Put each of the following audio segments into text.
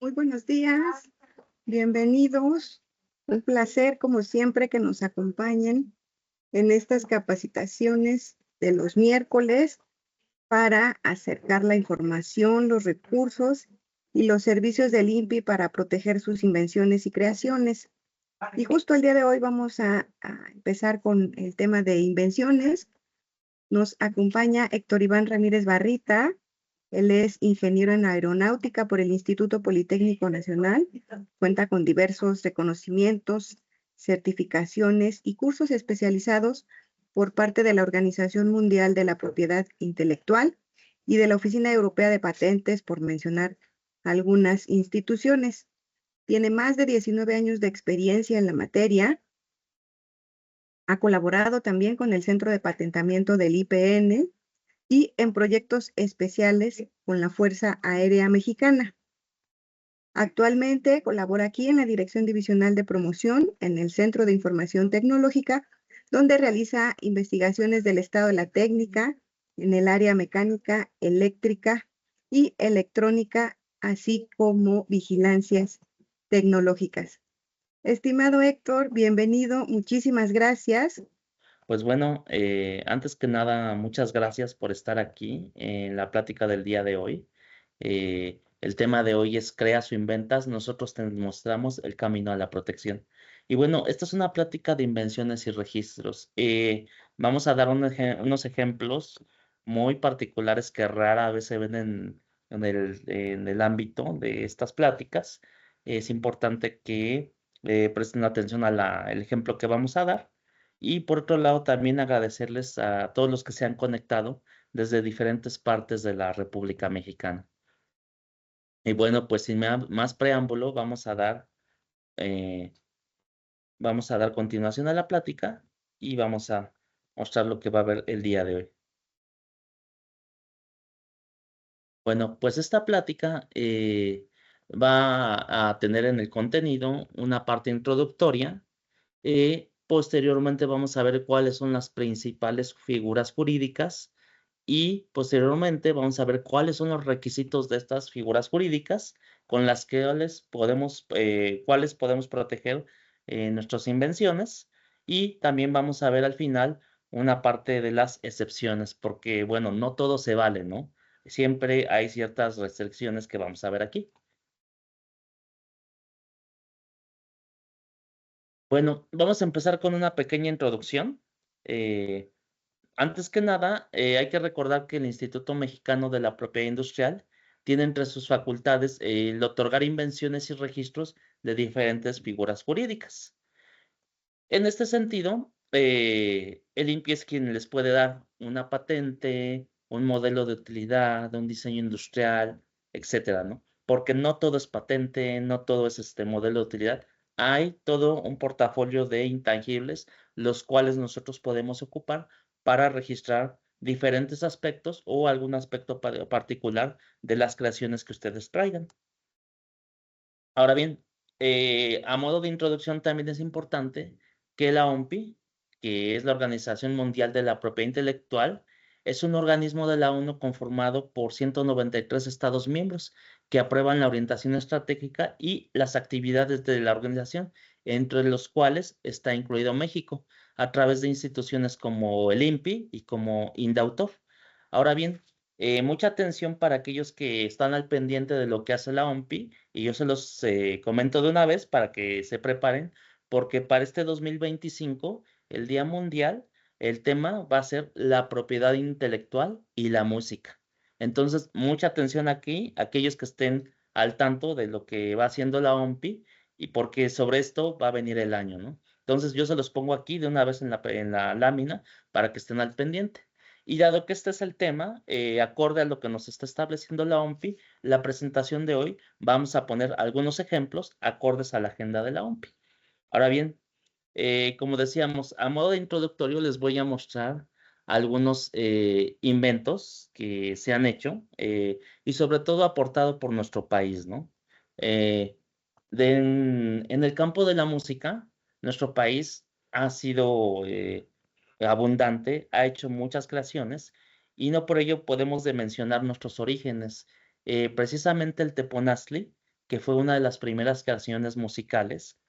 Muy buenos días, bienvenidos. Un placer, como siempre, que nos acompañen en estas capacitaciones de los miércoles para acercar la información, los recursos y los servicios del INPI para proteger sus invenciones y creaciones. Y justo el día de hoy vamos a empezar con el tema de invenciones. Nos acompaña Héctor Iván Ramírez Barrita. Él es ingeniero en aeronáutica por el Instituto Politécnico Nacional. Cuenta con diversos reconocimientos, certificaciones y cursos especializados por parte de la Organización Mundial de la Propiedad Intelectual y de la Oficina Europea de Patentes, por mencionar algunas instituciones. Tiene más de 19 años de experiencia en la materia. Ha colaborado también con el Centro de Patentamiento del IPN y en proyectos especiales con la Fuerza Aérea Mexicana. Actualmente colabora aquí en la Dirección Divisional de Promoción en el Centro de Información Tecnológica, donde realiza investigaciones del estado de la técnica en el área mecánica, eléctrica y electrónica, así como vigilancias tecnológicas. Estimado Héctor, bienvenido, muchísimas gracias. Pues bueno, antes que nada, muchas gracias por estar aquí en la plática del día de hoy. El tema de hoy es Creas o Inventas, nosotros te mostramos el camino a la protección. Y bueno, esta es una plática de invenciones y registros. Vamos a dar unos ejemplos muy particulares que rara vez se ven en el ámbito de estas pláticas. Es importante que presten atención al ejemplo que vamos a dar. Y por otro lado, también agradecerles a todos los que se han conectado desde diferentes partes de la República Mexicana. Y bueno, pues sin más preámbulo, eh, vamos a dar continuación a la plática y vamos a mostrar lo que va a haber el día de hoy. Bueno, pues esta plática va a tener en el contenido una parte introductoria. Posteriormente vamos a ver cuáles son las principales figuras jurídicas y posteriormente vamos a ver cuáles son los requisitos de estas figuras jurídicas con las que cuáles podemos proteger nuestras invenciones, y también vamos a ver al final una parte de las excepciones, porque bueno, no todo se vale, ¿no? Siempre hay ciertas restricciones que vamos a ver aquí. Bueno, vamos a empezar con una pequeña introducción. Eh, Antes que nada, hay que recordar que el Instituto Mexicano de la Propiedad Industrial tiene entre sus facultades el otorgar invenciones y registros de diferentes figuras jurídicas. En este sentido, el INPI es quien les puede dar una patente, un modelo de utilidad, un diseño industrial, etcétera, ¿no? Porque no todo es patente, no todo es este modelo de utilidad. Hay todo un portafolio de intangibles, los cuales nosotros podemos ocupar para registrar diferentes aspectos o algún aspecto particular de las creaciones que ustedes traigan. Ahora bien, a modo de introducción también es importante que la OMPI, que es la Organización Mundial de la Propiedad Intelectual, es un organismo de la ONU conformado por 193 Estados miembros que aprueban la orientación estratégica y las actividades de la organización, entre los cuales está incluido México, a través de instituciones como el INPI y como INDAUTOR. Ahora bien, mucha atención para aquellos que están al pendiente de lo que hace la OMPI, y yo se los comento de una vez para que se preparen, porque para este 2025, el Día Mundial, el tema va a ser la propiedad intelectual y la música. Entonces, mucha atención aquí, aquellos que estén al tanto de lo que va haciendo la OMPI, y porque sobre esto va a venir el año, ¿no? Entonces, yo se los pongo aquí de una vez en la lámina para que estén al pendiente. Y dado que este es el tema, acorde a lo que nos está estableciendo la OMPI, la presentación de hoy vamos a poner algunos ejemplos acordes a la agenda de la OMPI. Ahora bien, como decíamos, a modo de introductorio les voy a mostrar algunos inventos que se han hecho, y sobre todo aportado por nuestro país, ¿no? Eh, en el campo de la música, nuestro país ha sido abundante, ha hecho muchas creaciones, y no por ello podemos de mencionar nuestros orígenes. Precisamente el teponazli, que fue una de las primeras creaciones musicales,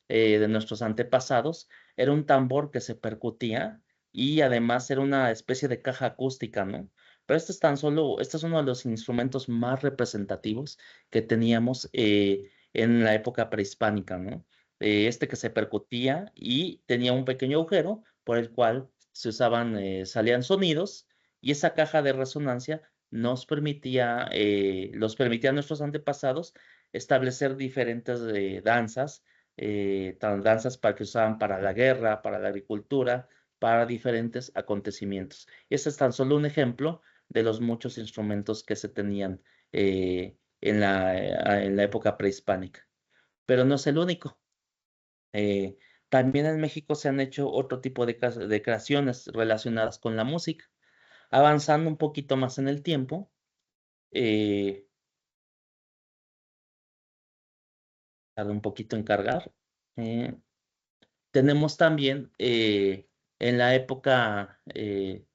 de nuestros antepasados. Era un tambor que se percutía y además era una especie de caja acústica, ¿no? Pero este es uno de los instrumentos más representativos que teníamos en la época prehispánica, ¿no? Este que se percutía y tenía un pequeño agujero por el cual salían sonidos, y esa caja de resonancia los permitía a nuestros antepasados establecer diferentes danzas, danzas que usaban para la guerra, para la agricultura, para diferentes acontecimientos. Y este es tan solo un ejemplo de los muchos instrumentos que se tenían en la época prehispánica. Pero no es el único. Eh, También en México se han hecho otro tipo de creaciones relacionadas con la música. Avanzando un poquito más en el tiempo, eh, tarda un poquito en cargar. eh, Tenemos también en la época, eh,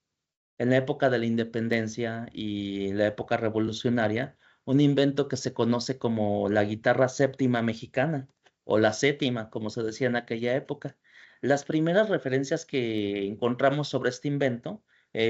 en la época de la independencia y la época revolucionaria, un invento que se conoce como la guitarra séptima mexicana, o la séptima, como se decía en aquella época. Las primeras referencias que encontramos sobre este invento,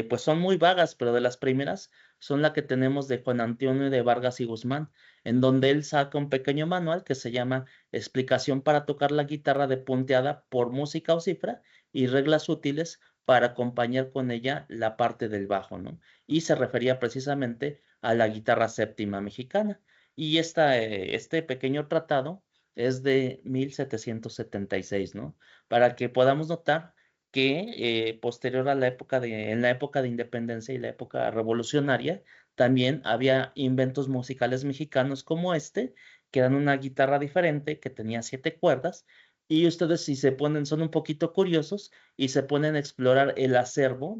pues son muy vagas, pero de las primeras son la que tenemos de Juan Antonio de Vargas y Guzmán, en donde él saca un pequeño manual que se llama Explicación para tocar la guitarra de punteada por música o cifra y reglas útiles para acompañar con ella la parte del bajo, ¿no? Y se refería precisamente a la guitarra séptima mexicana. Y este pequeño tratado es de 1776, ¿no? Para que podamos notar que posterior a en la época de independencia y la época revolucionaria, también había inventos musicales mexicanos como este, que eran una guitarra diferente, que tenía 7 cuerdas, y ustedes si se ponen, son un poquito curiosos, y se ponen a explorar el acervo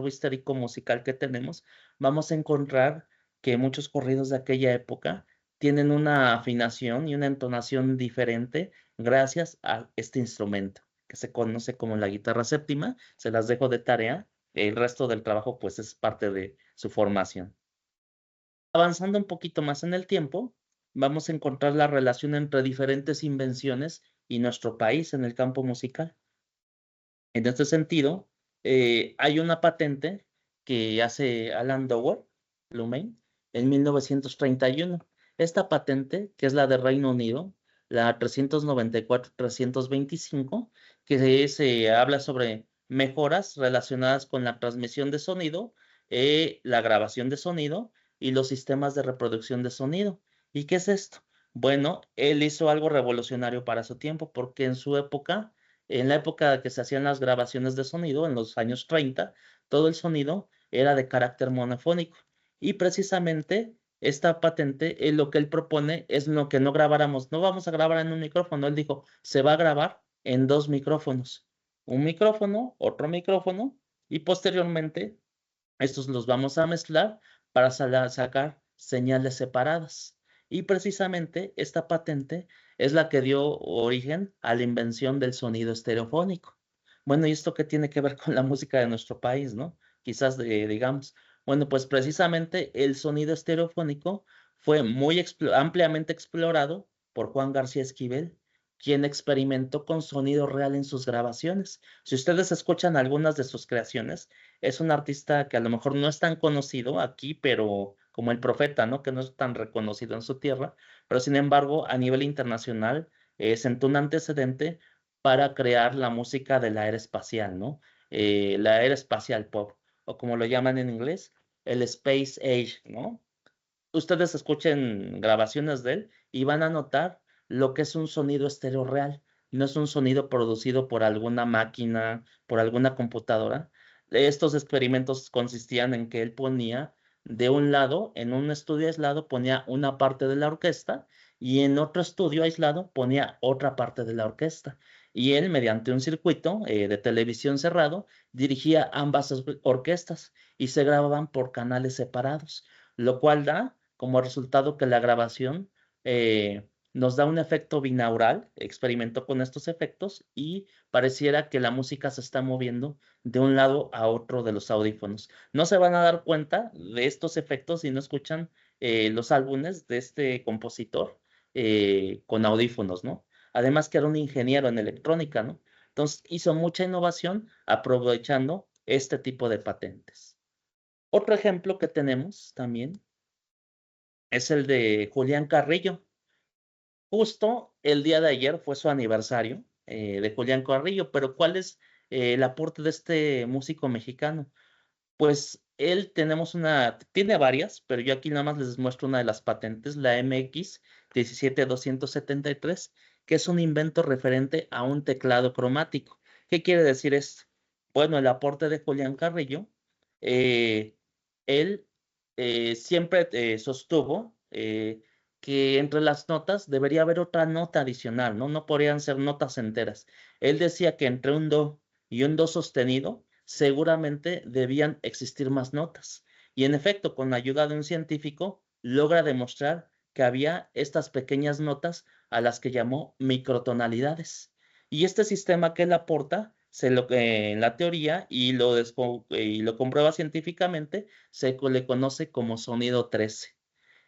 histórico musical que tenemos, vamos a encontrar que muchos corridos de aquella época tienen una afinación y una entonación diferente gracias a este instrumento que se conoce como la guitarra séptima. Se las dejo de tarea. El resto del trabajo pues es parte de su formación. Avanzando un poquito más en el tiempo, vamos a encontrar la relación entre diferentes invenciones y nuestro país en el campo musical. En este sentido, hay una patente que hace Alan Lumain en 1931. Esta patente, que es la de Reino Unido, la 394-325, que se habla sobre mejoras relacionadas con la transmisión de sonido, la grabación de sonido y los sistemas de reproducción de sonido. ¿Y qué es esto? Bueno, él hizo algo revolucionario para su tiempo, porque en la época que se hacían las grabaciones de sonido, en los años 30, todo el sonido era de carácter monofónico. Y precisamente esta patente, lo que él propone es lo que no grabáramos, no vamos a grabar en un micrófono. Él dijo, se va a grabar en 2 micrófonos. Un micrófono, otro micrófono, y posteriormente estos los vamos a mezclar para sacar señales separadas. Y precisamente esta patente es la que dio origen a la invención del sonido estereofónico. Bueno, ¿y esto qué tiene que ver con la música de nuestro país, no? Quizás digamos. Bueno, pues precisamente el sonido estereofónico fue muy ampliamente explorado por Juan García Esquivel, quien experimentó con sonido real en sus grabaciones. Si ustedes escuchan algunas de sus creaciones, es un artista que a lo mejor no es tan conocido aquí, pero como el Profeta, ¿no? Que no es tan reconocido en su tierra, pero sin embargo a nivel internacional sentó un antecedente para crear la música de la era espacial, ¿no? La era espacial pop, o como lo llaman en inglés, el Space Age, ¿no? Ustedes escuchen grabaciones de él y van a notar lo que es un sonido estéreo real. No es un sonido producido por alguna máquina, por alguna computadora. Estos experimentos consistían en que él ponía de un lado, en un estudio aislado, ponía una parte de la orquesta, y en otro estudio aislado ponía otra parte de la orquesta. Y él, mediante un circuito de televisión cerrado, dirigía ambas orquestas y se grababan por canales separados, lo cual da como resultado que la grabación nos da un efecto binaural. Experimentó con estos efectos y pareciera que la música se está moviendo de un lado a otro de los audífonos. No se van a dar cuenta de estos efectos si no escuchan los álbumes de este compositor, con audífonos, ¿no? Además que era un ingeniero en electrónica, ¿no? Entonces hizo mucha innovación aprovechando este tipo de patentes. Otro ejemplo que tenemos también es el de Julián Carrillo. Justo el día de ayer fue su aniversario de Julián Carrillo, pero ¿cuál es el aporte de este músico mexicano? Pues él tiene varias, pero yo aquí nada más les muestro una de las patentes, la MX 17273, que es un invento referente a un teclado cromático. ¿Qué quiere decir esto? Bueno, el aporte de Julián Carrillo, eh, él siempre sostuvo que entre las notas debería haber otra nota adicional, ¿no? No podrían ser notas enteras. Él decía que entre un do y un do sostenido, seguramente debían existir más notas. Y en efecto, con la ayuda de un científico, logra demostrar que había estas pequeñas notas a las que llamó microtonalidades. Y este sistema que él aporta, en la teoría y lo comprueba científicamente, le conoce como sonido 13.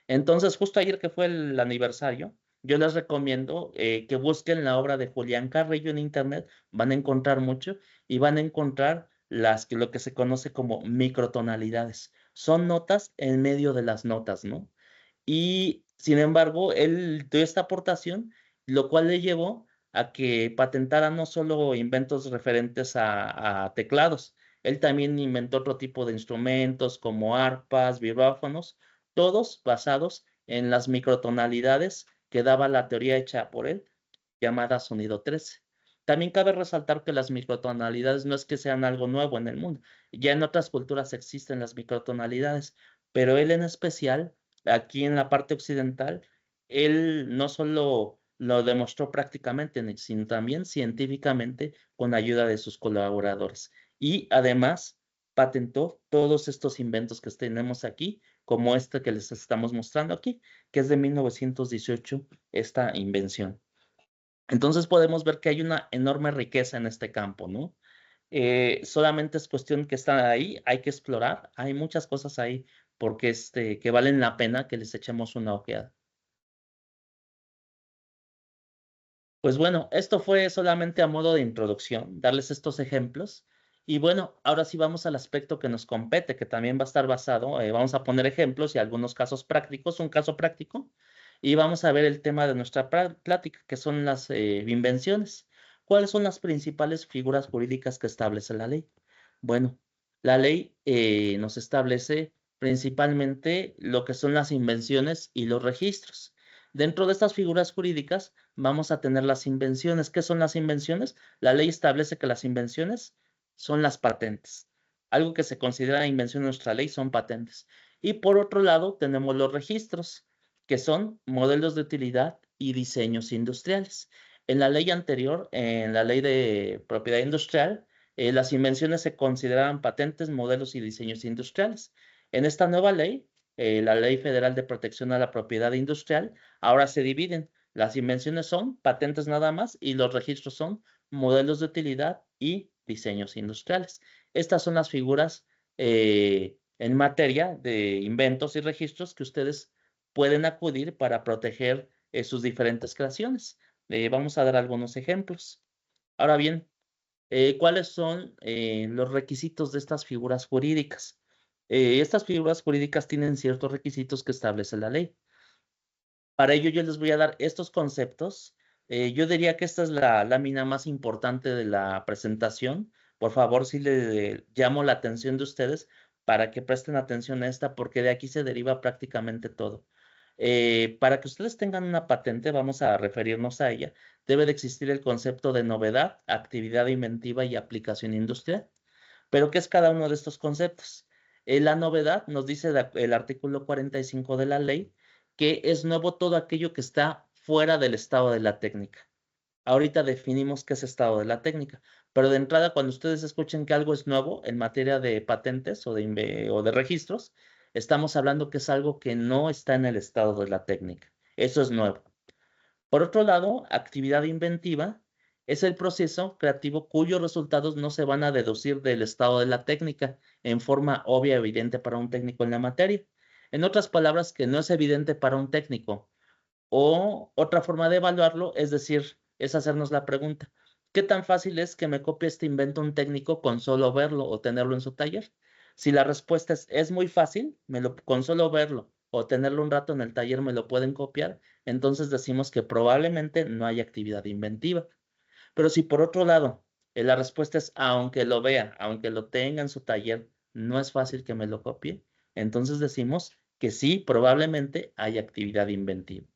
Entonces, justo ayer que fue el aniversario, yo les recomiendo que busquen la obra de Julián Carrillo en internet, van a encontrar mucho y van a encontrar lo que se conoce como microtonalidades. Son notas en medio de las notas, ¿no? Y sin embargo, él dio esta aportación, lo cual le llevó a que patentara no solo inventos referentes a teclados, él también inventó otro tipo de instrumentos como arpas, vibráfonos, todos basados en las microtonalidades que daba la teoría hecha por él, llamada sonido 13. También cabe resaltar que las microtonalidades no es que sean algo nuevo en el mundo, ya en otras culturas existen las microtonalidades, pero él en especial aquí en la parte occidental, él no solo lo demostró prácticamente, sino también científicamente con ayuda de sus colaboradores. Y además patentó todos estos inventos que tenemos aquí, como este que les estamos mostrando aquí, que es de 1918, esta invención. Entonces podemos ver que hay una enorme riqueza en este campo, ¿no? Solamente es cuestión que están ahí, hay que explorar, hay muchas cosas ahí porque que valen la pena que les echemos una ojeada. Pues bueno, esto fue solamente a modo de introducción, darles estos ejemplos. Y bueno, ahora sí vamos al aspecto que nos compete, que también va a estar basado, vamos a poner ejemplos y algunos casos prácticos, un caso práctico, y vamos a ver el tema de nuestra plática, que son las invenciones. ¿Cuáles son las principales figuras jurídicas que establece la ley? Bueno, la ley nos establece principalmente lo que son las invenciones y los registros. Dentro de estas figuras jurídicas vamos a tener las invenciones. ¿Qué son las invenciones? La ley establece que las invenciones son las patentes. Algo que se considera invención en nuestra ley son patentes. Y por otro lado tenemos los registros, que son modelos de utilidad y diseños industriales. En la ley anterior, en la ley de propiedad industrial, las invenciones se consideraban patentes, modelos y diseños industriales. En esta nueva ley, la Ley Federal de Protección a la Propiedad Industrial, ahora se dividen. Las invenciones son patentes nada más y los registros son modelos de utilidad y diseños industriales. Estas son las figuras en materia de inventos y registros que ustedes pueden acudir para proteger sus diferentes creaciones. Vamos a dar algunos ejemplos. Ahora bien, ¿cuáles son los requisitos de estas figuras jurídicas? Estas figuras jurídicas tienen ciertos requisitos que establece la ley. Para ello yo les voy a dar estos conceptos. Yo diría que esta es la lámina más importante de la presentación. Por favor, si le llamo la atención de ustedes para que presten atención a esta, porque de aquí se deriva prácticamente todo. Para que ustedes tengan una patente, vamos a referirnos a ella, debe de existir el concepto de novedad, actividad inventiva y aplicación industrial. Pero, ¿qué es cada uno de estos conceptos? La novedad nos dice el artículo 45 de la ley que es nuevo todo aquello que está fuera del estado de la técnica. Ahorita definimos qué es estado de la técnica, pero de entrada cuando ustedes escuchen que algo es nuevo en materia de patentes o de registros, estamos hablando que es algo que no está en el estado de la técnica. Eso es nuevo. Por otro lado, actividad inventiva es el proceso creativo cuyos resultados no se van a deducir del estado de la técnica en forma obvia y evidente para un técnico en la materia. En otras palabras, que no es evidente para un técnico O otra forma de evaluarlo es decir, es hacernos la pregunta, ¿qué tan fácil es que me copie este invento un técnico con solo verlo o tenerlo en su taller? Si la respuesta es muy fácil, con solo verlo o tenerlo un rato en el taller me lo pueden copiar, entonces decimos que probablemente no hay actividad inventiva. Pero si por otro lado, la respuesta es aunque lo vea, aunque lo tenga en su taller, no es fácil que me lo copie, entonces decimos que sí, probablemente hay actividad inventiva.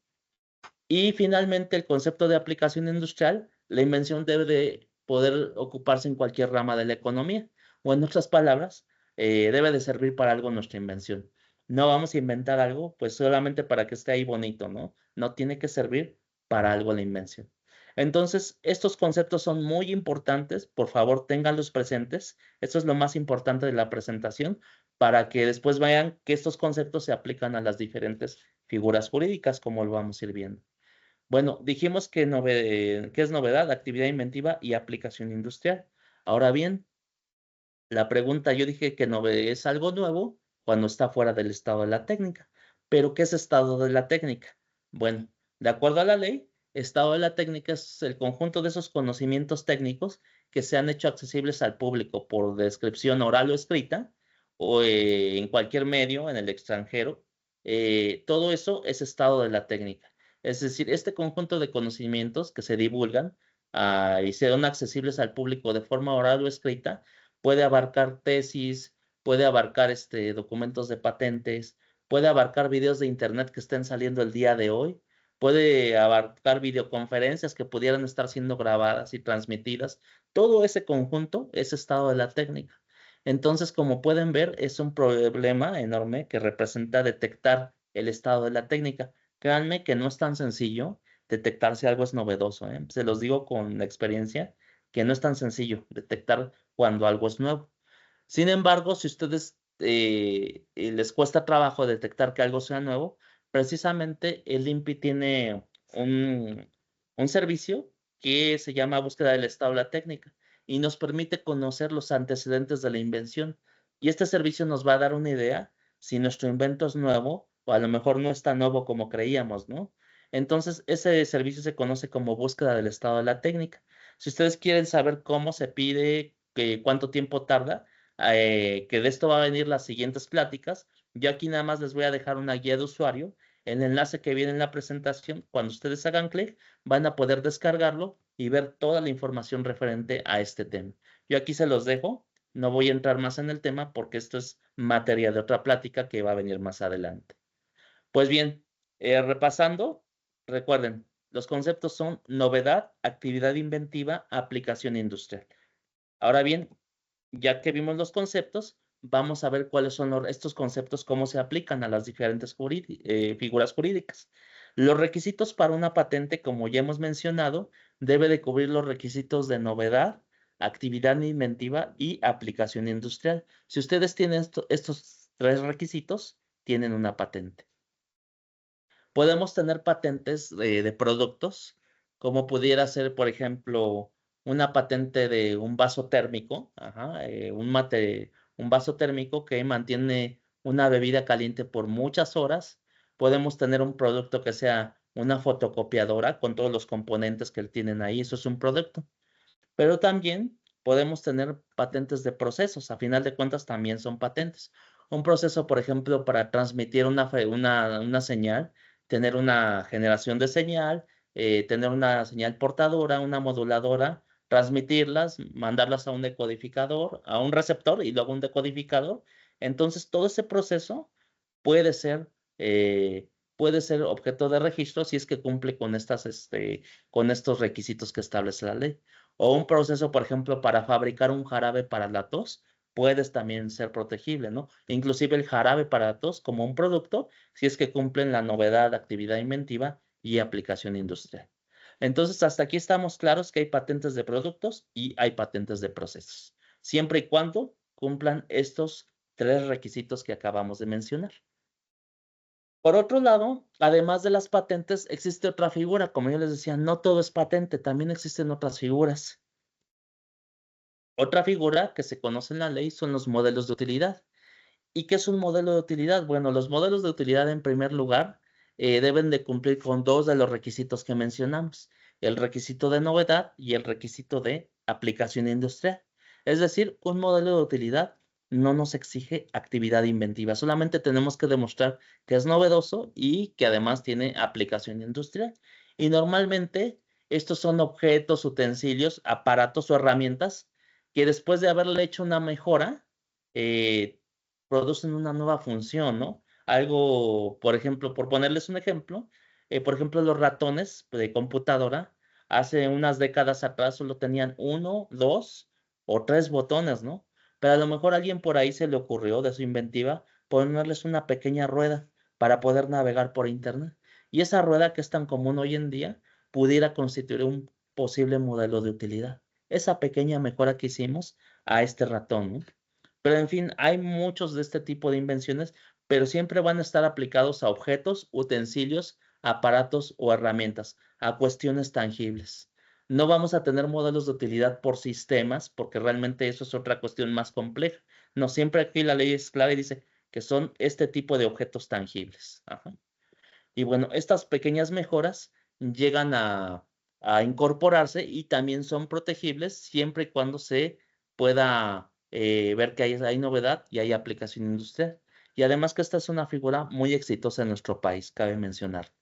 Y finalmente, el concepto de aplicación industrial, la invención debe de poder ocuparse en cualquier rama de la economía, o en otras palabras, debe de servir para algo nuestra invención. No vamos a inventar algo, pues solamente para que esté ahí bonito, ¿no? No tiene que servir para algo la invención. Entonces, estos conceptos son muy importantes, por favor, ténganlos presentes. Esto es lo más importante de la presentación, para que después vean que estos conceptos se aplican a las diferentes figuras jurídicas, como lo vamos a ir viendo. Bueno, dijimos que, que es novedad, actividad inventiva y aplicación industrial. Ahora bien, la pregunta, yo dije que es algo nuevo cuando está fuera del estado de la técnica. Pero, ¿qué es estado de la técnica? Bueno, de acuerdo a la ley, estado de la técnica es el conjunto de esos conocimientos técnicos que se han hecho accesibles al público por descripción oral o escrita, o en cualquier medio, en el extranjero. Todo eso es estado de la técnica. Es decir, este conjunto de conocimientos que se divulgan y se dan accesibles al público de forma oral o escrita, puede abarcar tesis, puede abarcar documentos de patentes, puede abarcar videos de internet que estén saliendo el día de hoy, puede abarcar videoconferencias que pudieran estar siendo grabadas y transmitidas. Todo ese conjunto es estado de la técnica. Entonces, como pueden ver, es un problema enorme que representa detectar el estado de la técnica. Créanme que no es tan sencillo detectar si algo es novedoso, ¿eh? Se los digo con experiencia que no es tan sencillo detectar cuando algo es nuevo. Sin embargo, si ustedes les cuesta trabajo detectar que algo sea nuevo, precisamente el INPI tiene un servicio que se llama búsqueda del estado de la técnica y nos permite conocer los antecedentes de la invención. Y este servicio nos va a dar una idea si nuestro invento es nuevo o a lo mejor no es tan nuevo como creíamos, ¿no? Entonces, ese servicio se conoce como búsqueda del estado de la técnica. Si ustedes quieren saber cómo se pide, cuánto tiempo tarda, que de esto va a venir las siguientes pláticas, yo aquí nada más les voy a dejar una guía de usuario. El enlace que viene en la presentación, cuando ustedes hagan clic, van a poder descargarlo y ver toda la información referente a este tema. Yo aquí se los dejo, no voy a entrar más en el tema porque esto es materia de otra plática que va a venir más adelante. Pues bien, repasando, recuerden, los conceptos son novedad, actividad inventiva, aplicación industrial. Ahora bien, ya que vimos los conceptos, vamos a ver cuáles son estos conceptos, cómo se aplican a las diferentes figuras jurídicas. Los requisitos para una patente, como ya hemos mencionado, debe de cubrir los requisitos de novedad, actividad inventiva y aplicación industrial. Si ustedes tienen estos tres requisitos, tienen una patente. Podemos tener patentes de productos, como pudiera ser, por ejemplo, una patente de un vaso térmico, un vaso térmico que mantiene una bebida caliente por muchas horas. Podemos tener un producto que sea una fotocopiadora con todos los componentes que tienen ahí, eso es un producto. Pero también podemos tener patentes de procesos, a final de cuentas también son patentes. Un proceso, por ejemplo, para transmitir una señal, tener una generación de señal, tener una señal portadora, una moduladora, transmitirlas, mandarlas a un decodificador, a un receptor y luego un decodificador. Entonces, todo ese proceso puede ser, eh, puede ser objeto de registro si es que cumple con con estos requisitos que establece la ley. O un proceso, por ejemplo, para fabricar un jarabe para la tos, puedes también ser protegible, ¿no? Inclusive el jarabe para la tos como un producto, si es que cumplen la novedad, actividad inventiva y aplicación industrial. Entonces, hasta aquí estamos claros que hay patentes de productos y hay patentes de procesos, siempre y cuando cumplan estos tres requisitos que acabamos de mencionar. Por otro lado, además de las patentes, existe otra figura. Como yo les decía, no todo es patente, también existen otras figuras. Otra figura que se conoce en la ley son los modelos de utilidad. ¿Y qué es un modelo de utilidad? Bueno, los modelos de utilidad, en primer lugar, deben de cumplir con 2 de los requisitos que mencionamos, el requisito de novedad y el requisito de aplicación industrial. Es decir, un modelo de utilidad no nos exige actividad inventiva, solamente tenemos que demostrar que es novedoso y que además tiene aplicación industrial. Y normalmente estos son objetos, utensilios, aparatos o herramientas que después de haberle hecho una mejora, producen una nueva función, ¿no? Algo, por ejemplo, por ponerles un ejemplo, por ejemplo, los ratones de computadora hace unas décadas atrás solo tenían 1, 2 o 3 botones, ¿no? Pero a lo mejor a alguien por ahí se le ocurrió de su inventiva ponerles una pequeña rueda para poder navegar por internet. Y esa rueda que es tan común hoy en día pudiera constituir un posible modelo de utilidad. Esa pequeña mejora que hicimos a este ratón, ¿no? Pero en fin, hay muchos de este tipo de invenciones, pero siempre van a estar aplicados a objetos, utensilios, aparatos o herramientas, a cuestiones tangibles. No vamos a tener modelos de utilidad por sistemas, porque realmente eso es otra cuestión más compleja. No, siempre aquí la ley es clara y dice que son este tipo de objetos tangibles. Ajá. Y bueno, estas pequeñas mejoras llegan a incorporarse y también son protegibles siempre y cuando se pueda ver que hay novedad y hay aplicación industrial. Y además que esta es una figura muy exitosa en nuestro país, cabe mencionar.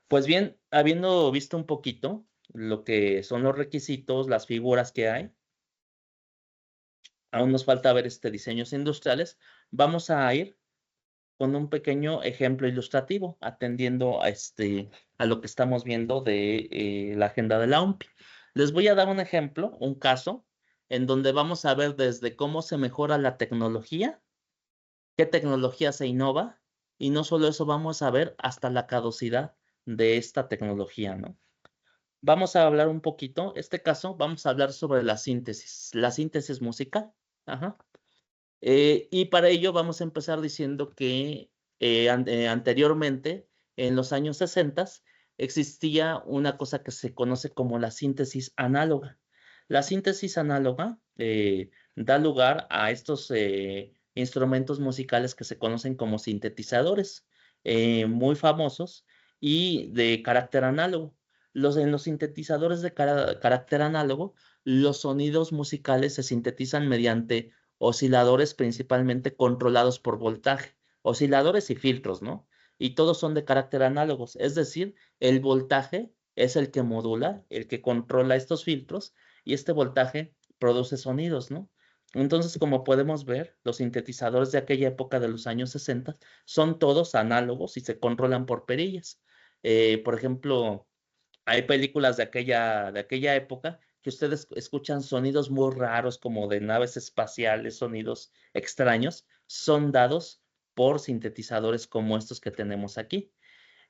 Pues bien, habiendo visto un poquito lo que son los requisitos, las figuras que hay, aún nos falta ver diseños industriales, vamos a ir con un pequeño ejemplo ilustrativo, atendiendo a lo que estamos viendo de la agenda de la OMPI. Les voy a dar un ejemplo, un caso, en donde vamos a ver desde cómo se mejora la tecnología, qué tecnología se innova, y no solo eso, vamos a ver hasta la caducidad de esta tecnología, ¿no? Vamos a hablar un poquito, este caso, vamos a hablar sobre la síntesis musical. Ajá. Y para ello vamos a empezar diciendo que anteriormente, en los años 60, existía una cosa que se conoce como la síntesis análoga. La síntesis análoga da lugar a estos instrumentos musicales que se conocen como sintetizadores, muy famosos y de carácter análogo. En los sintetizadores de carácter análogo, los sonidos musicales se sintetizan mediante osciladores principalmente controlados por voltaje, osciladores y filtros, ¿no? Y todos son de carácter análogos, es decir, el voltaje es el que modula, el que controla estos filtros y este voltaje produce sonidos, ¿no? Entonces, como podemos ver, los sintetizadores de aquella época de los años 60 son todos análogos y se controlan por perillas. Por ejemplo, hay películas de aquella época que ustedes escuchan sonidos muy raros como de naves espaciales, sonidos extraños, son dados por sintetizadores como estos que tenemos aquí.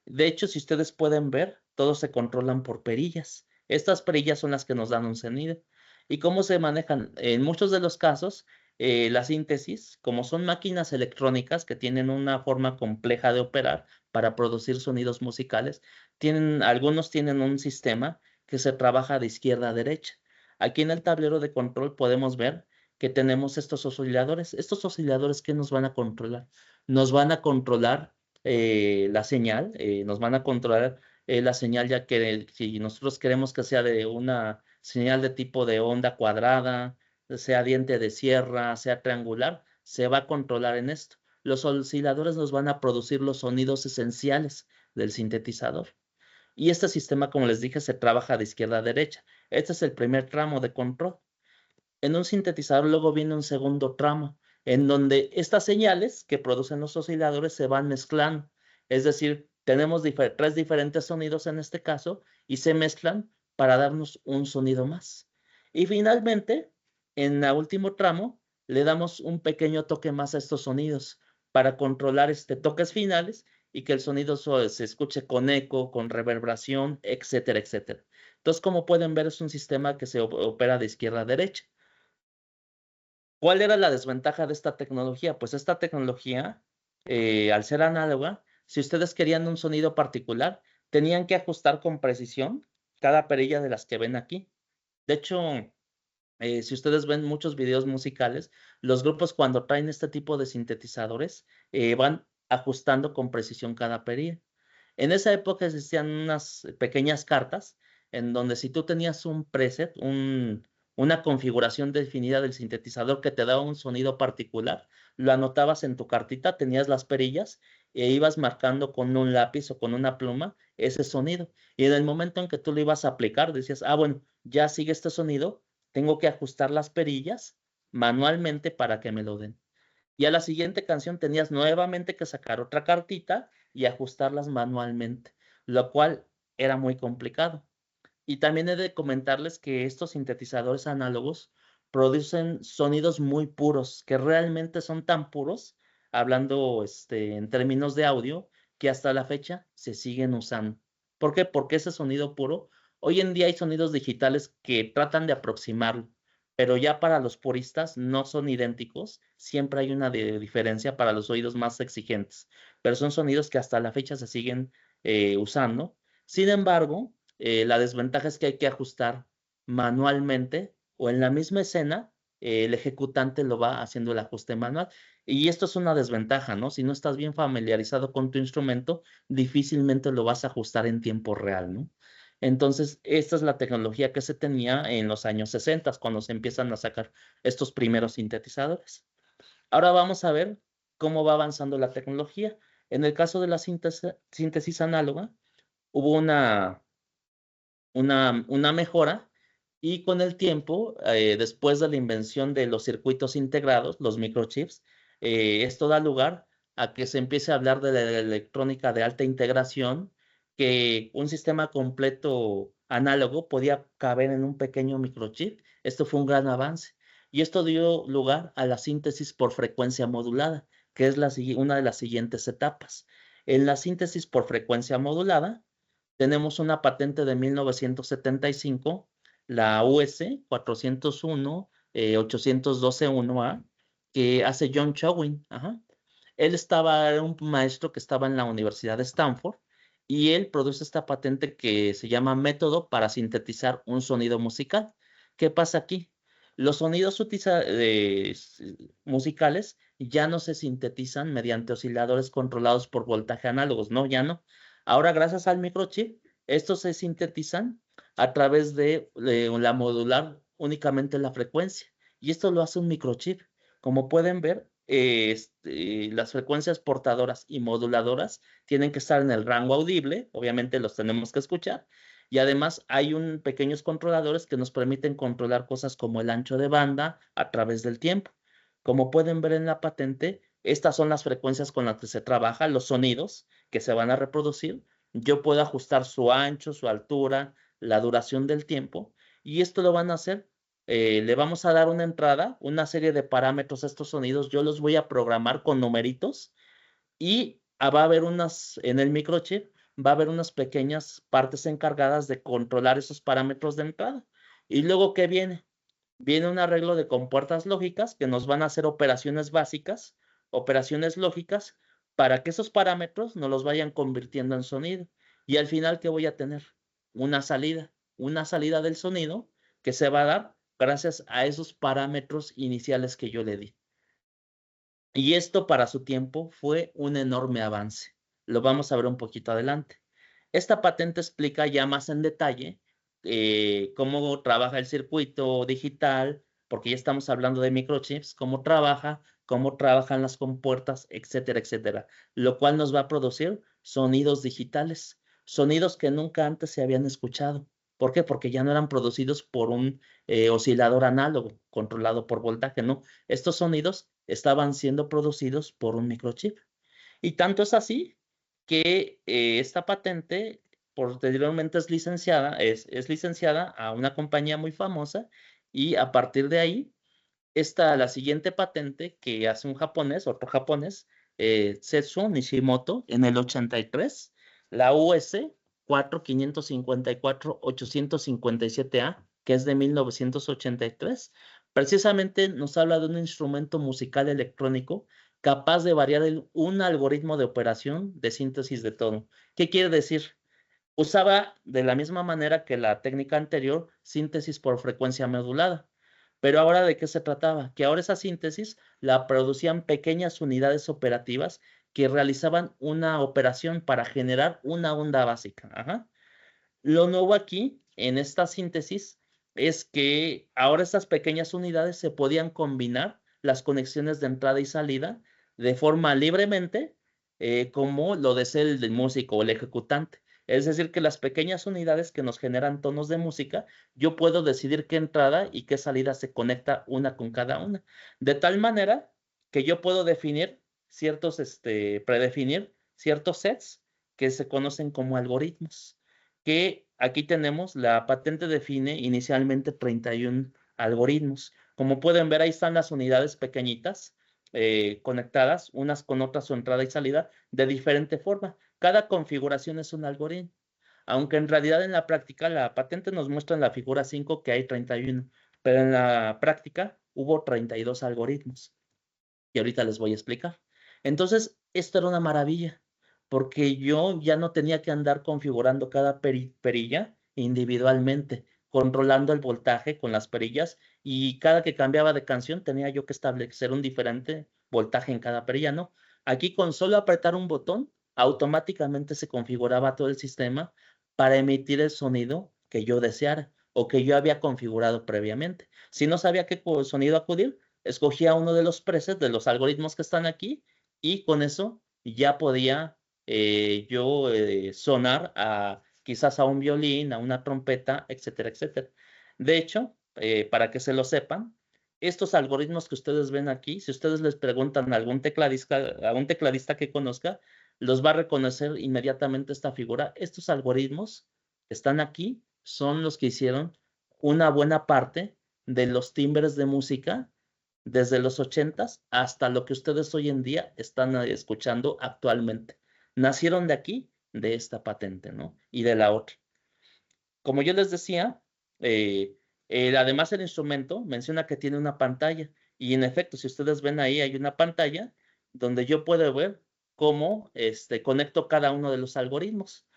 De hecho, si ustedes pueden ver, todos se controlan por perillas. Estas perillas son las que nos dan un sonido. ¿Y cómo se manejan? En muchos de los casos, la síntesis, como son máquinas electrónicas que tienen una forma compleja de operar para producir sonidos musicales, algunos tienen un sistema que se trabaja de izquierda a derecha. Aquí en el tablero de control podemos ver que tenemos estos osciladores. Estos osciladores, ¿qué nos van a controlar? Nos van a controlar la señal, nos van a controlar la señal, ya que si nosotros queremos que sea de una señal de tipo de onda cuadrada, sea diente de sierra, sea triangular, se va a controlar en esto. Los osciladores nos van a producir los sonidos esenciales del sintetizador. Y este sistema, como les dije, se trabaja de izquierda a derecha. Este es el primer tramo de control. En un sintetizador luego viene un segundo tramo, en donde estas señales que producen los osciladores se van mezclando. Es decir, tenemos tres diferentes sonidos en este caso y se mezclan para darnos un sonido más. Y finalmente, en el último tramo, le damos un pequeño toque más a estos sonidos para controlar toques finales y que el sonido se escuche con eco, con reverberación, etcétera, etcétera. Entonces, como pueden ver, es un sistema que se opera de izquierda a derecha. ¿Cuál era la desventaja de esta tecnología? Pues esta tecnología, al ser análoga, si ustedes querían un sonido particular, tenían que ajustar con precisión cada perilla de las que ven aquí. De hecho, si ustedes ven muchos videos musicales, los grupos cuando traen este tipo de sintetizadores van ajustando con precisión cada perilla. En esa época existían unas pequeñas cartas en donde si tú tenías un preset, una configuración definida del sintetizador que te daba un sonido particular, lo anotabas en tu cartita, tenías las perillas e ibas marcando con un lápiz o con una pluma ese sonido. Y en el momento en que tú lo ibas a aplicar, decías, ah, bueno, ya sigue este sonido, tengo que ajustar las perillas manualmente para que me lo den. Y a la siguiente canción tenías nuevamente que sacar otra cartita y ajustarlas manualmente, lo cual era muy complicado. Y también he de comentarles que estos sintetizadores análogos producen sonidos muy puros, que realmente son tan puros, hablando en términos de audio, que hasta la fecha se siguen usando. ¿Por qué? Porque ese sonido puro, hoy en día hay sonidos digitales que tratan de aproximarlo, pero ya para los puristas no son idénticos, siempre hay una diferencia para los oídos más exigentes, pero son sonidos que hasta la fecha se siguen usando. Sin embargo, la desventaja es que hay que ajustar manualmente o en la misma escena, el ejecutante lo va haciendo el ajuste manual. Y esto es una desventaja, ¿no? Si no estás bien familiarizado con tu instrumento, difícilmente lo vas a ajustar en tiempo real, ¿no? Entonces, esta es la tecnología que se tenía en los años 60, cuando se empiezan a sacar estos primeros sintetizadores. Ahora vamos a ver cómo va avanzando la tecnología. En el caso de la síntesis análoga, hubo una mejora y con el tiempo, después de la invención de los circuitos integrados, los microchips, esto da lugar a que se empiece a hablar de la electrónica de alta integración, que un sistema completo análogo podía caber en un pequeño microchip. Esto fue un gran avance y esto dio lugar a la síntesis por frecuencia modulada, que es una de las siguientes etapas. En la síntesis por frecuencia modulada, tenemos una patente de 1975, la US 401 812-1A, que hace John Chowin. Ajá. Era un maestro que estaba en la Universidad de Stanford y él produce esta patente que se llama método para sintetizar un sonido musical. ¿Qué pasa aquí? Los sonidos musicales ya no se sintetizan mediante osciladores controlados por voltaje análogos, no, ya no. Ahora, gracias al microchip, estos se sintetizan a través de la modular únicamente la frecuencia. Y esto lo hace un microchip. Como pueden ver, las frecuencias portadoras y moduladoras tienen que estar en el rango audible, obviamente los tenemos que escuchar, y además hay pequeños controladores que nos permiten controlar cosas como el ancho de banda a través del tiempo. Como pueden ver en la patente, estas son las frecuencias con las que se trabaja, los sonidos que se van a reproducir. Yo puedo ajustar su ancho, su altura, la duración del tiempo, y esto lo van a hacer. Le vamos a dar una entrada, una serie de parámetros a estos sonidos. Yo los voy a programar con numeritos y va a haber en el microchip, va a haber unas pequeñas partes encargadas de controlar esos parámetros de entrada. Y luego, ¿qué viene? Viene un arreglo de compuertas lógicas que nos van a hacer operaciones básicas, operaciones lógicas, para que esos parámetros nos los vayan convirtiendo en sonido. Y al final, ¿qué voy a tener? Una salida del sonido que se va a dar gracias a esos parámetros iniciales que yo le di. Y esto para su tiempo fue un enorme avance. Lo vamos a ver un poquito adelante. Esta patente explica ya más en detalle cómo trabaja el circuito digital, porque ya estamos hablando de microchips, cómo trabajan las compuertas, etcétera, etcétera, lo cual nos va a producir sonidos digitales, sonidos que nunca antes se habían escuchado. ¿Por qué? Porque ya no eran producidos por un oscilador análogo controlado por voltaje, ¿no? Estos sonidos estaban siendo producidos por un microchip. Y tanto es así que esta patente posteriormente es licenciada a una compañía muy famosa y a partir de ahí está la siguiente patente que hace otro japonés, Setsuo Nishimoto, en el 83, la US 4554857A, que es de 1983. Precisamente nos habla de un instrumento musical electrónico capaz de variar un algoritmo de operación de síntesis de tono. ¿Qué quiere decir? Usaba de la misma manera que la técnica anterior, síntesis por frecuencia modulada. Pero ahora, ¿de qué se trataba? Que ahora esa síntesis la producían pequeñas unidades operativas que realizaban una operación para generar una onda básica. Ajá. Lo nuevo aquí, en esta síntesis, es que ahora estas pequeñas unidades se podían combinar las conexiones de entrada y salida de forma libremente, como lo desea el músico o el ejecutante. Es decir, que las pequeñas unidades que nos generan tonos de música, yo puedo decidir qué entrada y qué salida se conecta una con cada una. De tal manera que yo puedo definir predefinir ciertos sets que se conocen como algoritmos, que aquí tenemos, la patente define inicialmente 31 algoritmos. Como pueden ver, ahí están las unidades pequeñitas conectadas, unas con otras, su entrada y salida, de diferente forma. Cada configuración es un algoritmo, aunque en realidad en la práctica la patente nos muestra en la figura 5 que hay 31, pero en la práctica hubo 32 algoritmos. Y ahorita les voy a explicar. Entonces, esto era una maravilla, porque yo ya no tenía que andar configurando cada perilla individualmente, controlando el voltaje con las perillas, y cada que cambiaba de canción tenía yo que establecer un diferente voltaje en cada perilla, ¿no? Aquí con solo apretar un botón, automáticamente se configuraba todo el sistema para emitir el sonido que yo deseara o que yo había configurado previamente. Si no sabía qué sonido acudir, escogía uno de los presets de los algoritmos que están aquí y con eso ya podía yo sonar quizás a un violín, a una trompeta, etcétera, etcétera. De hecho, para que se lo sepan, estos algoritmos que ustedes ven aquí, si ustedes les preguntan a algún tecladista que conozca, los va a reconocer inmediatamente esta figura. Estos algoritmos que están aquí son los que hicieron una buena parte de los timbres de música desde los 80s hasta lo que ustedes hoy en día están escuchando actualmente. Nacieron de aquí, de esta patente, ¿no? Y de la otra. Como yo les decía, además el instrumento menciona que tiene una pantalla. Y en efecto, si ustedes ven ahí, hay una pantalla donde yo puedo ver cómo conecto cada uno de los algoritmos.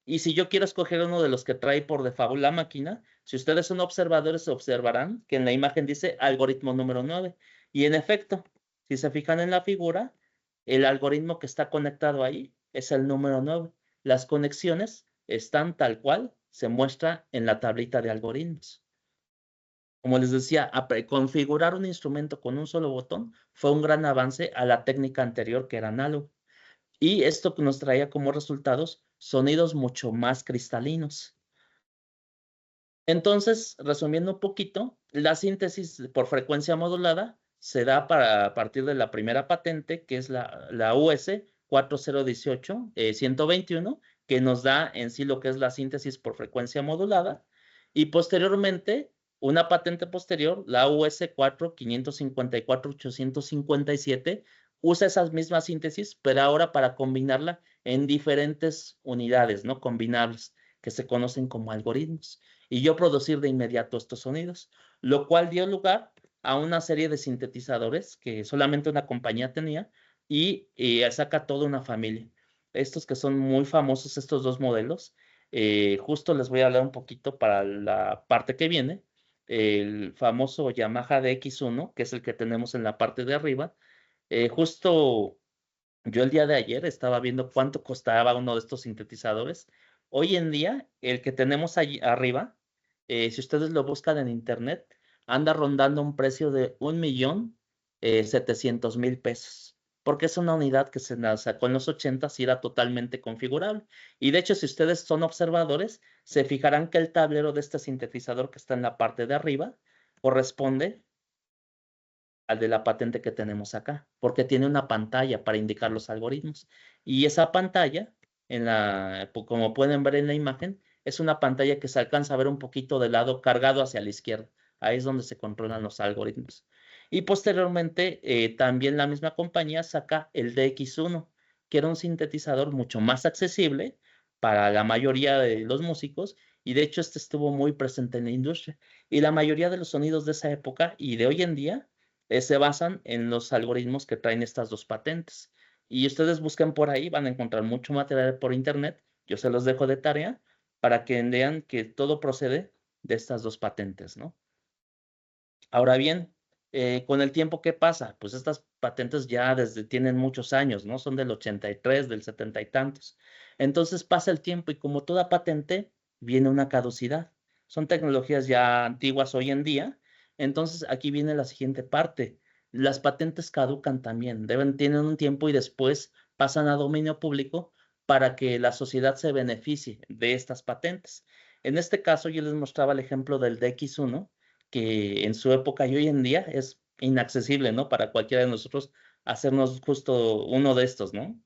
Y si yo quiero escoger uno de los que trae por default la máquina, si ustedes son observadores, observarán que en la imagen dice algoritmo número 9. Y en efecto, si se fijan en la figura, el algoritmo que está conectado ahí es el número 9. Las conexiones están tal cual se muestra en la tablita de algoritmos. Como les decía, configurar un instrumento con un solo botón fue un gran avance a la técnica anterior, que era análogo. Y esto nos traía como resultados sonidos mucho más cristalinos. Entonces, resumiendo un poquito, la síntesis por frecuencia modulada se da a partir de la primera patente, que es la US 4018-121, que nos da en sí lo que es la síntesis por frecuencia modulada, y posteriormente, una patente posterior, la US 4554-857, usa esas mismas síntesis, pero ahora para combinarla en diferentes unidades, ¿no? Combinables, que se conocen como algoritmos, y yo producir de inmediato estos sonidos, lo cual dio lugar a una serie de sintetizadores que solamente una compañía tenía y saca toda una familia. Estos que son muy famosos, estos dos modelos, justo les voy a hablar un poquito para la parte que viene. El famoso Yamaha DX1, que es el que tenemos en la parte de arriba. Justo yo el día de ayer estaba viendo cuánto costaba uno de estos sintetizadores. Hoy en día, el que tenemos allí arriba, si ustedes lo buscan en internet, anda rondando un precio de 1.700.000 pesos, porque es una unidad que se sacó en los 80 y era totalmente configurable. Y de hecho, si ustedes son observadores, se fijarán que el tablero de este sintetizador que está en la parte de arriba corresponde al de la patente que tenemos acá, porque tiene una pantalla para indicar los algoritmos. Y esa pantalla, como pueden ver en la imagen, es una pantalla que se alcanza a ver un poquito de lado cargado hacia la izquierda. Ahí es donde se controlan los algoritmos. Y posteriormente, también la misma compañía saca el DX1, que era un sintetizador mucho más accesible para la mayoría de los músicos, y de hecho este estuvo muy presente en la industria. Y la mayoría de los sonidos de esa época y de hoy en día se basan en los algoritmos que traen estas dos patentes. Y ustedes busquen por ahí, van a encontrar mucho material por internet. Yo se los dejo de tarea para que vean que todo procede de estas dos patentes, ¿no? Ahora bien, Con el tiempo, ¿qué pasa? Pues estas patentes ya tienen muchos años, ¿no? Son del 83, del 70 y tantos. Entonces pasa el tiempo y como toda patente, viene una caducidad. Son tecnologías ya antiguas hoy en día. Entonces aquí viene la siguiente parte. Las patentes caducan también, tienen un tiempo y después pasan a dominio público para que la sociedad se beneficie de estas patentes. En este caso, yo les mostraba el ejemplo del DX1, que en su época y hoy en día es inaccesible, ¿no? Para cualquiera de nosotros hacernos justo uno de estos, ¿no?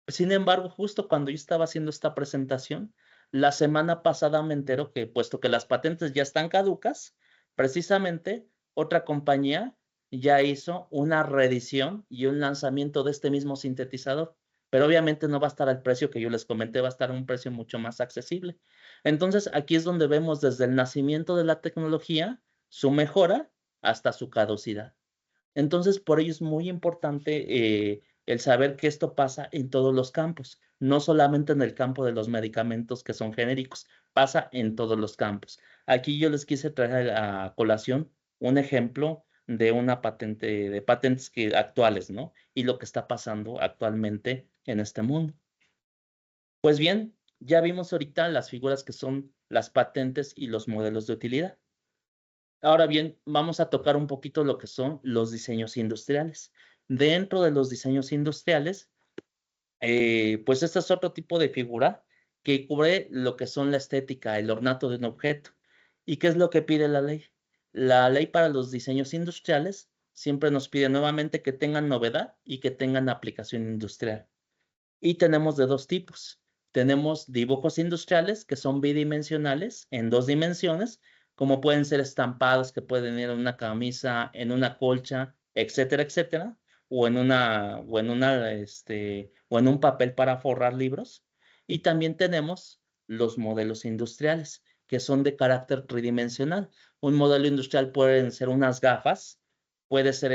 Sin embargo, justo cuando yo estaba haciendo esta presentación, la semana pasada me entero que, puesto que las patentes ya están caducas, precisamente otra compañía ya hizo una reedición y un lanzamiento de este mismo sintetizador, pero obviamente no va a estar al precio que yo les comenté, va a estar a un precio mucho más accesible. Entonces, aquí es donde vemos desde el nacimiento de la tecnología, su mejora, hasta su caducidad. Entonces, por ello es muy importante el saber que esto pasa en todos los campos, no solamente en el campo de los medicamentos que son genéricos, pasa en todos los campos. Aquí yo les quise traer a colación un ejemplo de una patente, de patentes actuales, ¿no? Y lo que está pasando actualmente en este mundo. Pues bien, ya vimos ahorita las figuras que son las patentes y los modelos de utilidad. Ahora bien, vamos a tocar un poquito lo que son los diseños industriales. Dentro de los diseños industriales, pues este es otro tipo de figura que cubre lo que son la estética, el ornato de un objeto. ¿Y qué es lo que pide la ley? La ley para los diseños industriales siempre nos pide nuevamente que tengan novedad y que tengan aplicación industrial. Y tenemos de dos tipos. Tenemos dibujos industriales que son bidimensionales en dos dimensiones, como pueden ser estampados que pueden ir en una camisa, en una colcha, etcétera, etcétera, o en un papel para forrar libros. Y también tenemos los modelos industriales, que son de carácter tridimensional. Un modelo industrial pueden ser unas gafas, puede ser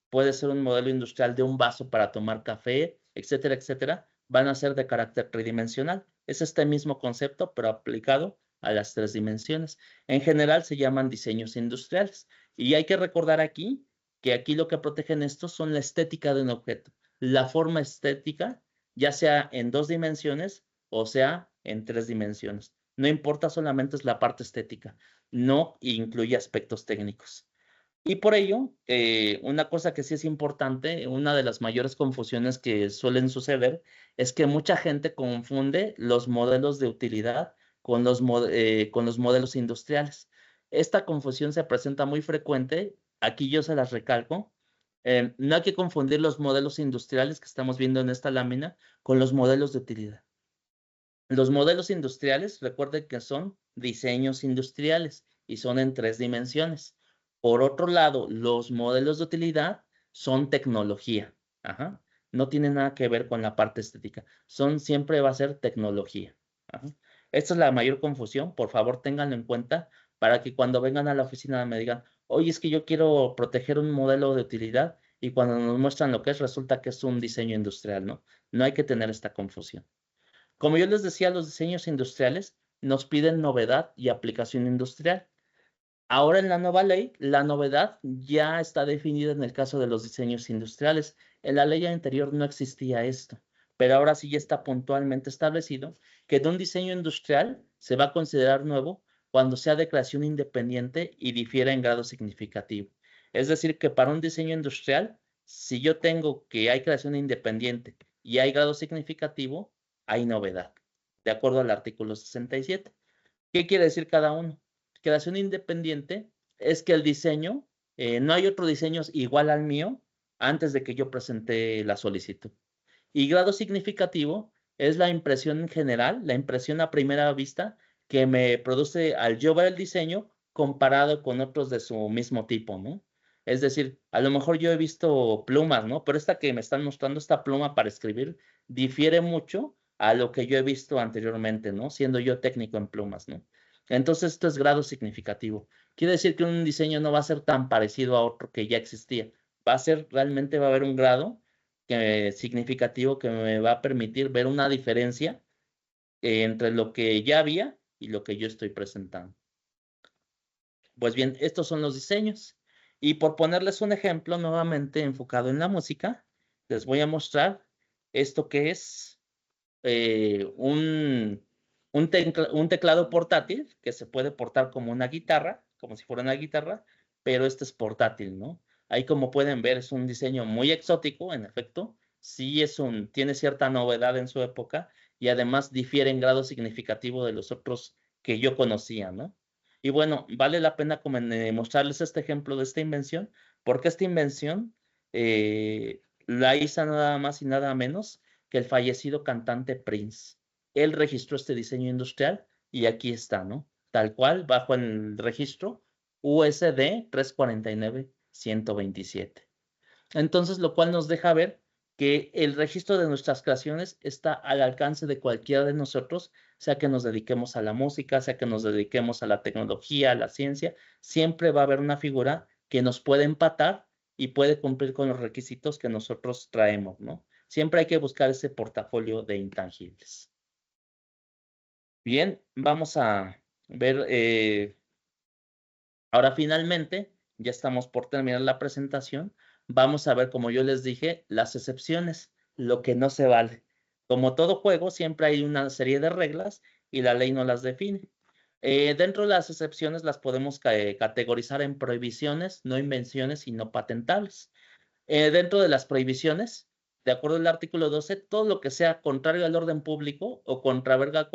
puede ser un modelo industrial de un vaso para tomar café, etcétera, etcétera, van a ser de carácter tridimensional. Es este mismo concepto, pero aplicado a las tres dimensiones. En general se llaman diseños industriales. Y hay que recordar aquí que aquí lo que protegen estos son la estética de un objeto, la forma estética, ya sea en dos dimensiones o sea en tres dimensiones. No importa, solamente es la parte estética, no incluye aspectos técnicos. Y por ello, una cosa que sí es importante, una de las mayores confusiones que suelen suceder es que mucha gente confunde los modelos de utilidad con con los modelos industriales. Esta confusión se presenta muy frecuente, aquí yo se las recalco. No hay que confundir los modelos industriales que estamos viendo en esta lámina con los modelos de utilidad. Los modelos industriales, recuerden que son diseños industriales y son en tres dimensiones. Por otro lado, los modelos de utilidad son tecnología. Ajá. No tienen nada que ver con la parte estética. Siempre va a ser tecnología. Ajá. Esta es la mayor confusión. Por favor, ténganlo en cuenta para que cuando vengan a la oficina me digan, oye, es que yo quiero proteger un modelo de utilidad y cuando nos muestran lo que es, resulta que es un diseño industrial, ¿no? No hay que tener esta confusión. Como yo les decía, los diseños industriales nos piden novedad y aplicación industrial. Ahora en la nueva ley, la novedad ya está definida en el caso de los diseños industriales. En la ley anterior no existía esto, pero ahora sí ya está puntualmente establecido que de un diseño industrial se va a considerar nuevo cuando sea de creación independiente y difiera en grado significativo. Es decir, que para un diseño industrial, si yo tengo que hay creación independiente y hay grado significativo, hay novedad, de acuerdo al artículo 67. ¿Qué quiere decir cada uno? Creación independiente es que el diseño, no hay otro diseño igual al mío antes de que yo presente la solicitud. Y grado significativo es la impresión en general, la impresión a primera vista que me produce al yo ver el diseño comparado con otros de su mismo tipo, ¿no? Es decir, a lo mejor yo he visto plumas, ¿no? Pero esta que me están mostrando, esta pluma para escribir, difiere mucho a lo que yo he visto anteriormente, ¿no? Siendo yo técnico en plumas, ¿no? Entonces, esto es grado significativo. Quiere decir que un diseño no va a ser tan parecido a otro que ya existía. Realmente va a haber un grado significativo que me va a permitir ver una diferencia entre lo que ya había y lo que yo estoy presentando. Pues bien, estos son los diseños. Y por ponerles un ejemplo nuevamente enfocado en la música, les voy a mostrar esto que es un teclado portátil que se puede portar como una guitarra, como si fuera una guitarra, pero este es portátil, ¿no? Ahí como pueden ver es un diseño muy exótico, en efecto, sí tiene cierta novedad en su época y además difiere en grado significativo de los otros que yo conocía, ¿no? Y bueno, vale la pena mostrarles este ejemplo de esta invención, porque esta invención la hizo nada más y nada menos que el fallecido cantante Prince. Él registró este diseño industrial y aquí está, ¿no? Tal cual, bajo el registro USD 349-127. Entonces, lo cual nos deja ver que el registro de nuestras creaciones está al alcance de cualquiera de nosotros, sea que nos dediquemos a la música, sea que nos dediquemos a la tecnología, a la ciencia, siempre va a haber una figura que nos puede empatar y puede cumplir con los requisitos que nosotros traemos, ¿no? Siempre hay que buscar ese portafolio de intangibles. Bien, vamos a ver, ahora finalmente, ya estamos por terminar la presentación, vamos a ver, como yo les dije, las excepciones, lo que no se vale. Como todo juego, siempre hay una serie de reglas y la ley no las define. Dentro de las excepciones las podemos categorizar en prohibiciones, no invenciones y no patentables. Dentro de las prohibiciones, de acuerdo al artículo 12, todo lo que sea contrario al orden público o contravenga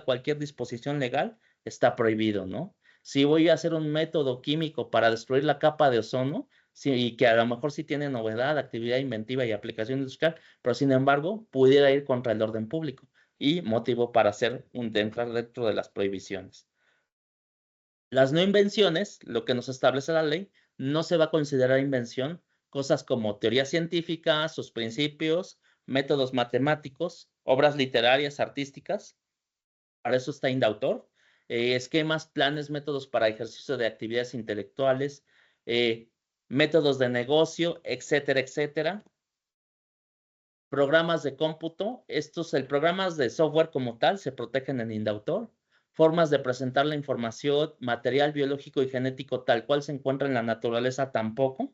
cualquier disposición legal está prohibido, ¿no? Si voy a hacer un método químico para destruir la capa de ozono, sí, y que a lo mejor sí tiene novedad, actividad inventiva y aplicación industrial, pero sin embargo pudiera ir contra el orden público y motivo para entrar dentro de las prohibiciones. Las no invenciones, lo que nos establece la ley, no se va a considerar invención cosas como teorías científicas, sus principios, métodos matemáticos, obras literarias, artísticas, para eso está Indautor, esquemas, planes, métodos para ejercicio de actividades intelectuales, métodos de negocio, etcétera, etcétera. Programas de cómputo, programas de software como tal se protegen en Indautor. Formas de presentar la información, material biológico y genético tal cual se encuentra en la naturaleza tampoco.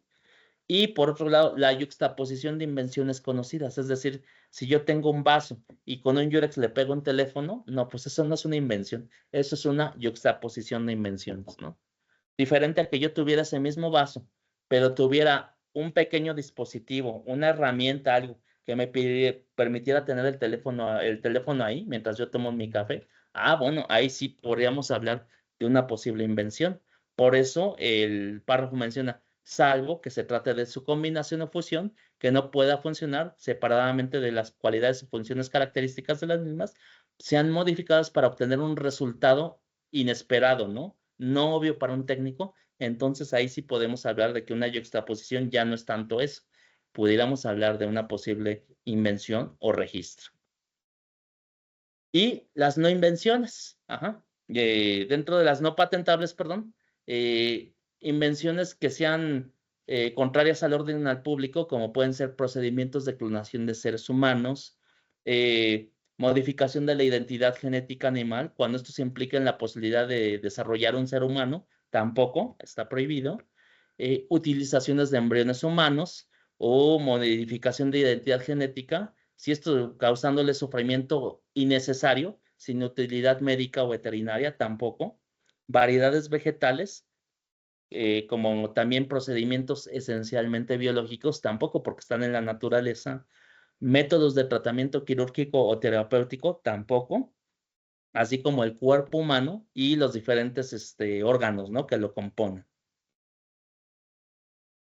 Y por otro lado, la yuxtaposición de invenciones conocidas, es decir, si yo tengo un vaso y con un Yurex le pego un teléfono, no, pues eso no es una invención, eso es una yuxtaposición de invenciones, ¿no? Diferente a que yo tuviera ese mismo vaso, pero tuviera un pequeño dispositivo, una herramienta, algo que me permitiera tener el teléfono ahí mientras yo tomo mi café. Ah, bueno, ahí sí podríamos hablar de una posible invención. Por eso el párrafo menciona, salvo que se trate de su combinación o fusión, que no pueda funcionar separadamente de las cualidades y funciones características de las mismas, sean modificadas para obtener un resultado inesperado, ¿no? No obvio para un técnico, entonces ahí sí podemos hablar de que una yuxtaposición ya no es tanto eso. Pudiéramos hablar de una posible invención o registro. Y las no invenciones, dentro de las no patentables, perdón, invenciones que sean contrarias al orden al público, como pueden ser procedimientos de clonación de seres humanos, modificación de la identidad genética animal, cuando esto se implica en la posibilidad de desarrollar un ser humano, tampoco está prohibido. Utilizaciones de embriones humanos o modificación de identidad genética, si esto causándole sufrimiento innecesario, sin utilidad médica o veterinaria, tampoco. Variedades vegetales, como también procedimientos esencialmente biológicos, tampoco porque están en la naturaleza. Métodos de tratamiento quirúrgico o terapéutico, tampoco, así como el cuerpo humano y los diferentes órganos, ¿no?, que lo componen.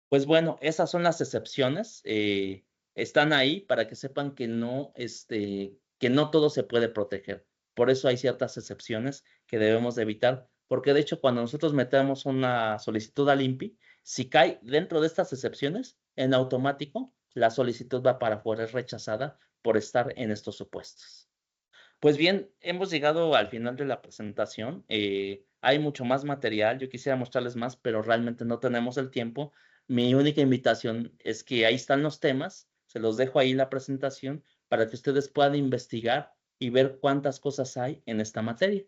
Pues bueno, esas son las excepciones. Están ahí para que sepan que no todo se puede proteger. Por eso hay ciertas excepciones que debemos de evitar, porque de hecho cuando nosotros metemos una solicitud al INPI, si cae dentro de estas excepciones, en automático la solicitud va para afuera, es rechazada por estar en estos supuestos. Pues bien, hemos llegado al final de la presentación. Hay mucho más material, yo quisiera mostrarles más, pero realmente no tenemos el tiempo. Mi única invitación es que ahí están los temas, se los dejo ahí la presentación para que ustedes puedan investigar y ver cuántas cosas hay en esta materia.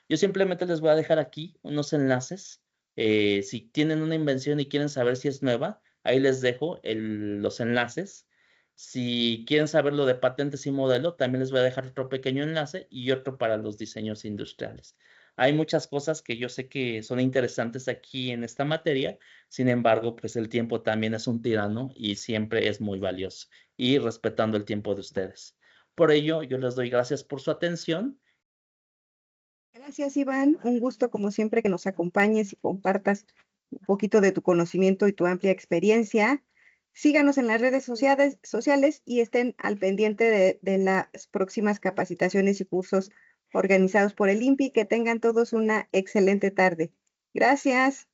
Yo simplemente les voy a dejar aquí unos enlaces Si tienen una invención y quieren saber si es nueva, ahí les dejo los enlaces. Si quieren saber lo de patentes y modelo, también les voy a dejar otro pequeño enlace y otro para los diseños industriales. Hay muchas cosas que yo sé que son interesantes aquí en esta materia, sin embargo, pues el tiempo también es un tirano y siempre es muy valioso, y respetando el tiempo de ustedes. Por ello, yo les doy gracias por su atención. Gracias, Iván. Un gusto, como siempre, que nos acompañes y compartas un poquito de tu conocimiento y tu amplia experiencia. Síganos en las redes sociales y estén al pendiente de las próximas capacitaciones y cursos organizados por el INPI. Que tengan todos una excelente tarde. Gracias.